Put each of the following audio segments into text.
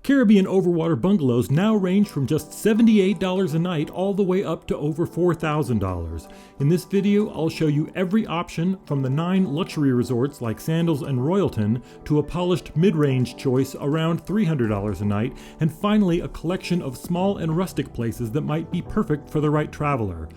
Caribbean Overwater Bungalows now range from just $78 a night all the way up to over $4,000. In this video, I'll show you every option from the 9 luxury resorts like Sandals and Royalton to a polished mid-range choice around $300 a night, and finally a collection of small and rustic places that might be perfect for the right traveler.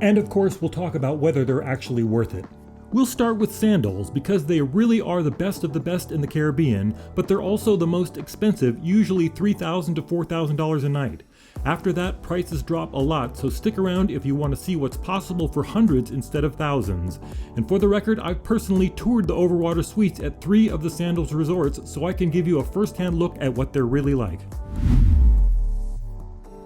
And of course, we'll talk about whether they're actually worth it. We'll start with Sandals because they really are the best of the best in the Caribbean, but they're also the most expensive, usually $3,000 to $4,000 a night. After that, prices drop a lot, so stick around if you want to see what's possible for hundreds instead of thousands. And for the record, I've personally toured the Overwater suites at 3 of the Sandals resorts, so I can give you a first-hand look at what they're really like.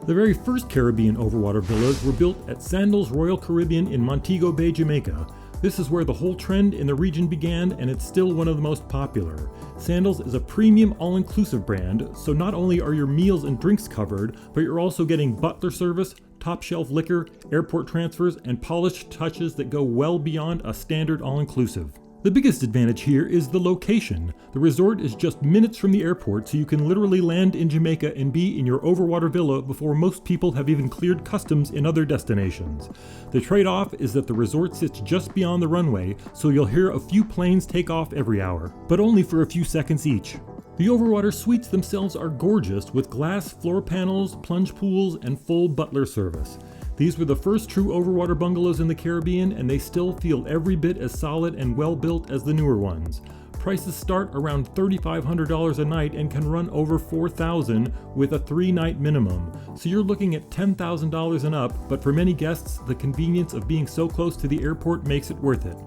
The very first Caribbean Overwater villas were built at Sandals Royal Caribbean in Montego Bay, Jamaica. This is where the whole trend in the region began, and it's still one of the most popular. Sandals is a premium all-inclusive brand, so not only are your meals and drinks covered, but you're also getting butler service, top-shelf liquor, airport transfers, and polished touches that go well beyond a standard all-inclusive. The biggest advantage here is the location. The resort is just minutes from the airport, so you can literally land in Jamaica and be in your Overwater villa before most people have even cleared customs in other destinations. The trade-off is that the resort sits just beyond the runway, so you'll hear a few planes take off every hour, but only for a few seconds each. The Overwater suites themselves are gorgeous with glass floor panels, plunge pools, and full butler service. These were the first true Overwater bungalows in the Caribbean, and they still feel every bit as solid and well built as the newer ones. Prices start around $3,500 a night and can run over $4,000 with a 3-night minimum. So you're looking at $10,000 and up, but for many guests, the convenience of being so close to the airport makes it worth it.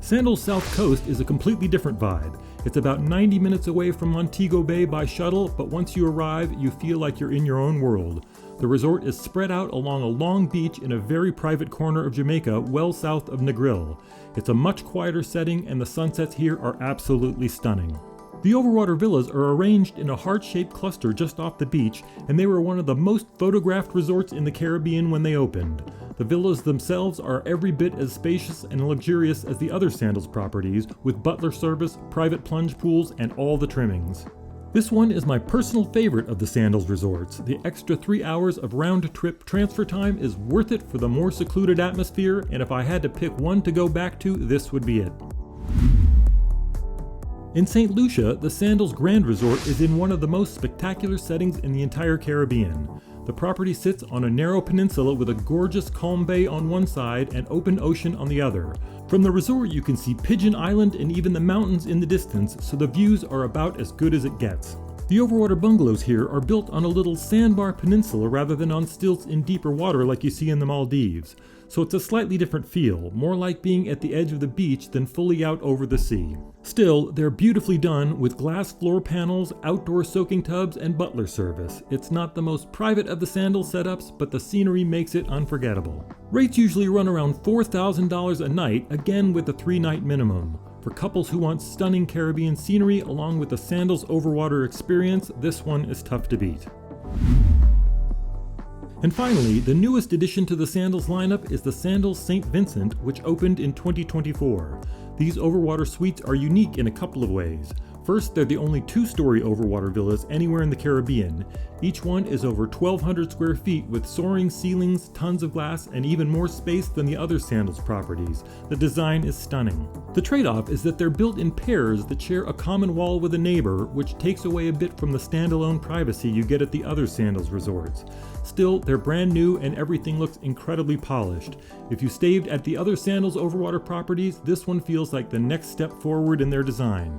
Sandals South Coast is a completely different vibe. It's about 90 minutes away from Montego Bay by shuttle, but once you arrive, you feel like you're in your own world. The resort is spread out along a long beach in a very private corner of Jamaica, well south of Negril. It's a much quieter setting, and the sunsets here are absolutely stunning. The Overwater villas are arranged in a heart-shaped cluster just off the beach, and they were one of the most photographed resorts in the Caribbean when they opened. The villas themselves are every bit as spacious and luxurious as the other Sandals properties, with butler service, private plunge pools, and all the trimmings. This one is my personal favorite of the Sandals resorts. The extra 3 hours of round-trip transfer time is worth it for the more secluded atmosphere, and if I had to pick one to go back to, this would be it. In St. Lucia, the Sandals Grande Resort is in one of the most spectacular settings in the entire Caribbean. The property sits on a narrow peninsula with a gorgeous calm bay on one side and open ocean on the other. From the resort you can see Pigeon Island and even the mountains in the distance, so the views are about as good as it gets. The Overwater bungalows here are built on a little sandbar peninsula rather than on stilts in deeper water like you see in the Maldives. So it's a slightly different feel, more like being at the edge of the beach than fully out over the sea. Still, they're beautifully done with glass floor panels, outdoor soaking tubs, and butler service. It's not the most private of the Sandals setups, but the scenery makes it unforgettable. Rates usually run around $4,000 a night, again with a 3-night minimum. For couples who want stunning Caribbean scenery along with the Sandals Overwater experience, this one is tough to beat. And finally, the newest addition to the Sandals lineup is the Sandals St. Vincent, which opened in 2024. These Overwater suites are unique in a couple of ways. First, they're the only 2-story Overwater villas anywhere in the Caribbean. Each one is over 1,200 square feet with soaring ceilings, tons of glass, and even more space than the other Sandals properties. The design is stunning. The trade-off is that they're built in pairs that share a common wall with a neighbor, which takes away a bit from the standalone privacy you get at the other Sandals resorts. Still, they're brand new and everything looks incredibly polished. If you stayed at the other Sandals Overwater properties, this one feels like the next step forward in their design.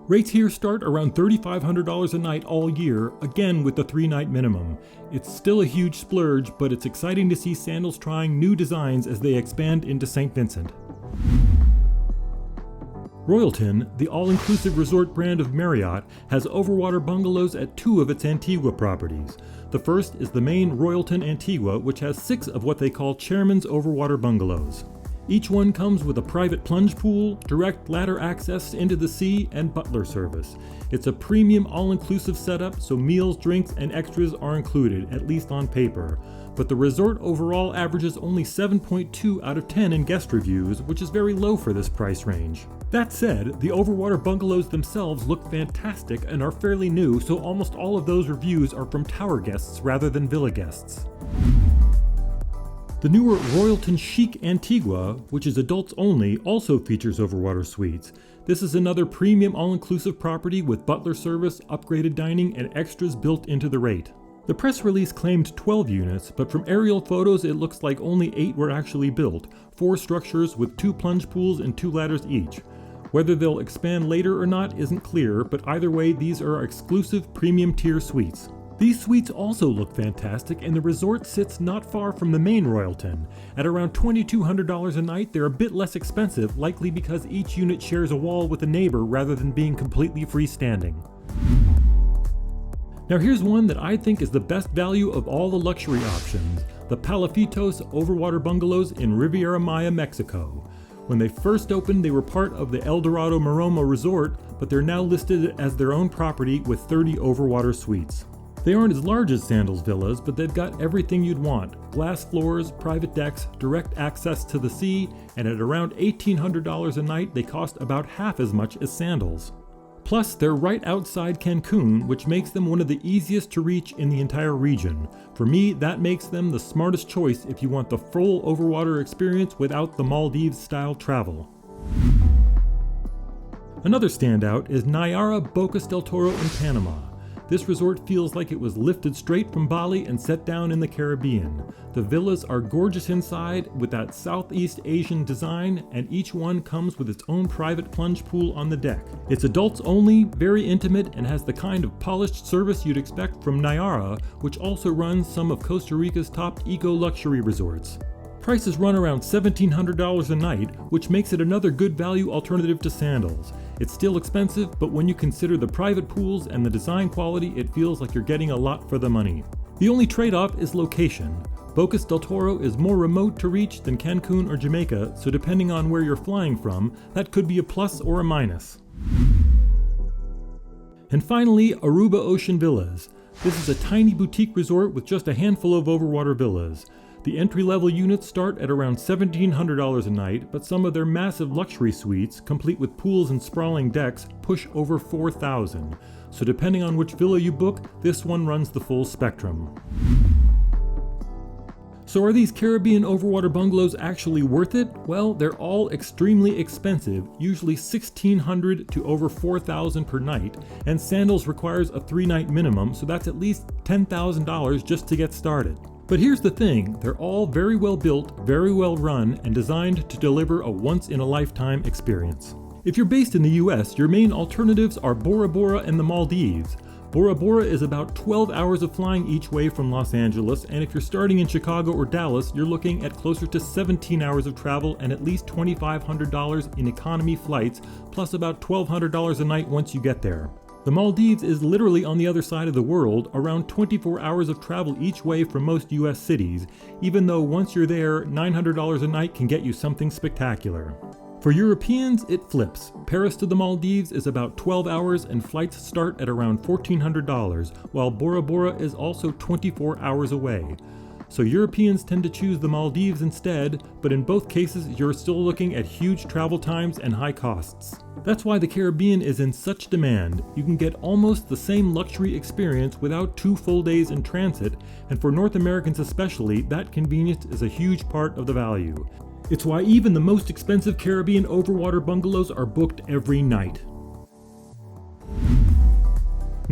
Rates here start around $3,500 a night all year, again with the 3-night minimum. It's still a huge splurge, but it's exciting to see Sandals trying new designs as they expand into St. Vincent. Royalton, the all-inclusive resort brand of Marriott, has Overwater bungalows at 2 of its Antigua properties. The first is the main Royalton Antigua, which has 6 of what they call Chairman's Overwater bungalows. Each one comes with a private plunge pool, direct ladder access into the sea, and butler service. It's a premium all-inclusive setup, so meals, drinks, and extras are included, at least on paper. But the resort overall averages only 7.2 out of 10 in guest reviews, which is very low for this price range. That said, the Overwater Bungalows themselves look fantastic and are fairly new, so almost all of those reviews are from tower guests rather than villa guests. The newer Royalton CHIC Antigua, which is adults only, also features overwater suites. This is another premium all-inclusive property with butler service, upgraded dining, and extras built into the rate. The press release claimed 12 units, but from aerial photos it looks like only 8 were actually built, 4 structures with 2 plunge pools and 2 ladders each. Whether they'll expand later or not isn't clear, but either way these are exclusive premium tier suites. These suites also look fantastic, and the resort sits not far from the main Royalton. At around $2,200 a night, they're a bit less expensive, likely because each unit shares a wall with a neighbor rather than being completely freestanding. Now here's one that I think is the best value of all the luxury options, the Palafitos Overwater Bungalows in Riviera Maya, Mexico. When they first opened, they were part of the El Dorado Maroma Resort, but they're now listed as their own property with 30 overwater suites. They aren't as large as Sandals villas, but they've got everything you'd want. Glass floors, private decks, direct access to the sea, and at around $1,800 a night, they cost about half as much as Sandals. Plus, they're right outside Cancun, which makes them one of the easiest to reach in the entire region. For me, that makes them the smartest choice if you want the full overwater experience without the Maldives-style travel. Another standout is Nayara, Bocas del Toro in Panama. This resort feels like it was lifted straight from Bali and set down in the Caribbean. The villas are gorgeous inside with that Southeast Asian design, and each one comes with its own private plunge pool on the deck. It's adults only, very intimate, and has the kind of polished service you'd expect from Nayara, which also runs some of Costa Rica's top eco-luxury resorts. Prices run around $1,700 a night, which makes it another good value alternative to Sandals. It's still expensive, but when you consider the private pools and the design quality, it feels like you're getting a lot for the money. The only trade-off is location. Bocas del Toro is more remote to reach than Cancun or Jamaica, so depending on where you're flying from, that could be a plus or a minus. And finally, Aruba Ocean Villas. This is a tiny boutique resort with just a handful of overwater villas. The entry-level units start at around $1,700 a night, but some of their massive luxury suites, complete with pools and sprawling decks, push over $4,000. So depending on which villa you book, this one runs the full spectrum. So are these Caribbean overwater bungalows actually worth it? Well, they're all extremely expensive, usually $1,600 to over $4,000 per night, and Sandals requires a 3-night minimum, so that's at least $10,000 just to get started. But here's the thing, they're all very well built, very well run, and designed to deliver a once-in-a-lifetime experience. If you're based in the US, your main alternatives are Bora and the Maldives. Bora is about 12 hours of flying each way from Los Angeles, and if you're starting in Chicago or Dallas, you're looking at closer to 17 hours of travel and at least $2,500 in economy flights, plus about $1,200 a night once you get there. The Maldives is literally on the other side of the world, around 24 hours of travel each way from most US cities, even though once you're there, $900 a night can get you something spectacular. For Europeans, it flips. Paris to the Maldives is about 12 hours and flights start at around $1,400, while Bora is also 24 hours away. So Europeans tend to choose the Maldives instead, but in both cases you're still looking at huge travel times and high costs. That's why the Caribbean is in such demand. You can get almost the same luxury experience without 2 full days in transit, and for North Americans especially, that convenience is a huge part of the value. It's why even the most expensive Caribbean overwater bungalows are booked every night.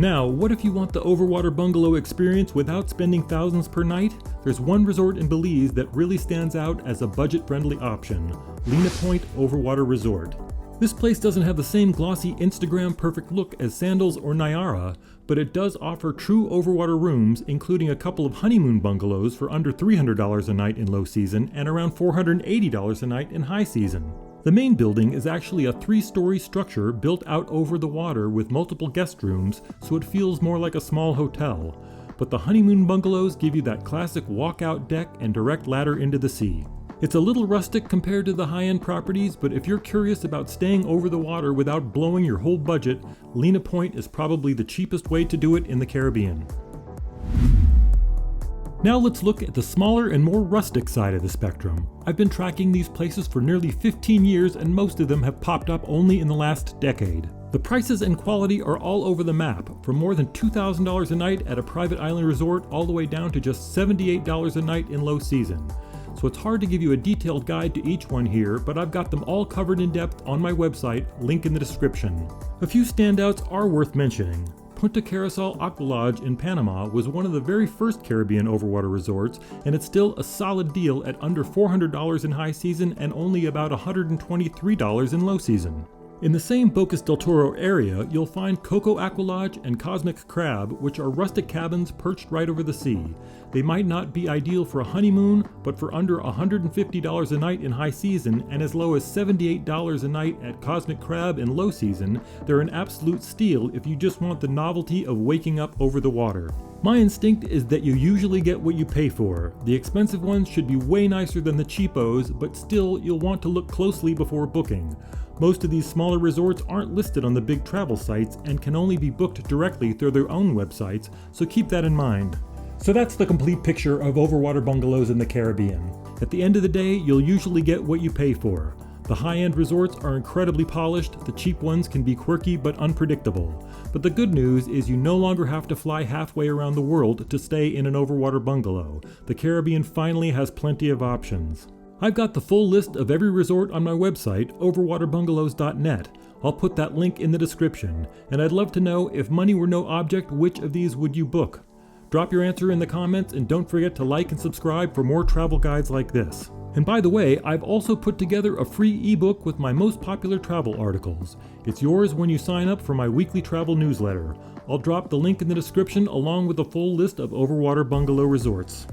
Now, what if you want the overwater bungalow experience without spending thousands per night? There's one resort in Belize that really stands out as a budget-friendly option, Lina Overwater Resort. This place doesn't have the same glossy Instagram-perfect look as Sandals or Nayara, but it does offer true overwater rooms, including a couple of honeymoon bungalows for under $300 a night in low season and around $480 a night in high season. The main building is actually a 3-story structure built out over the water with multiple guest rooms, so it feels more like a small hotel. But the honeymoon bungalows give you that classic walkout deck and direct ladder into the sea. It's a little rustic compared to the high-end properties, but if you're curious about staying over the water without blowing your whole budget, Lina Point is probably the cheapest way to do it in the Caribbean. Now let's look at the smaller and more rustic side of the spectrum. I've been tracking these places for nearly 15 years and most of them have popped up only in the last decade. The prices and quality are all over the map, from more than $2,000 a night at a private island resort all the way down to just $78 a night in low season. So it's hard to give you a detailed guide to each one here, but I've got them all covered in depth on my website, link in the description. A few standouts are worth mentioning. Punta Carasol Aqua Lodge in Panama was one of the very first Caribbean overwater resorts, and it's still a solid deal at under $400 in high season and only about $123 in low season. In the same Bocas del Toro area, you'll find Coco Aqua Lodge and Cosmic Crab, which are rustic cabins perched right over the sea. They might not be ideal for a honeymoon, but for under $150 a night in high season and as low as $78 a night at Cosmic Crab in low season, they're an absolute steal if you just want the novelty of waking up over the water. My instinct is that you usually get what you pay for. The expensive ones should be way nicer than the cheapos, but still you'll want to look closely before booking. Most of these smaller resorts aren't listed on the big travel sites and can only be booked directly through their own websites, so keep that in mind. So that's the complete picture of overwater bungalows in the Caribbean. At the end of the day, you'll usually get what you pay for. The high-end resorts are incredibly polished, the cheap ones can be quirky but unpredictable. But the good news is you no longer have to fly halfway around the world to stay in an overwater bungalow. The Caribbean finally has plenty of options. I've got the full list of every resort on my website, overwaterbungalows.net. I'll put that link in the description, and I'd love to know, if money were no object, which of these would you book? Drop your answer in the comments and don't forget to like and subscribe for more travel guides like this. And by the way, I've also put together a free ebook with my most popular travel articles. It's yours when you sign up for my weekly travel newsletter. I'll drop the link in the description along with a full list of overwater bungalow resorts.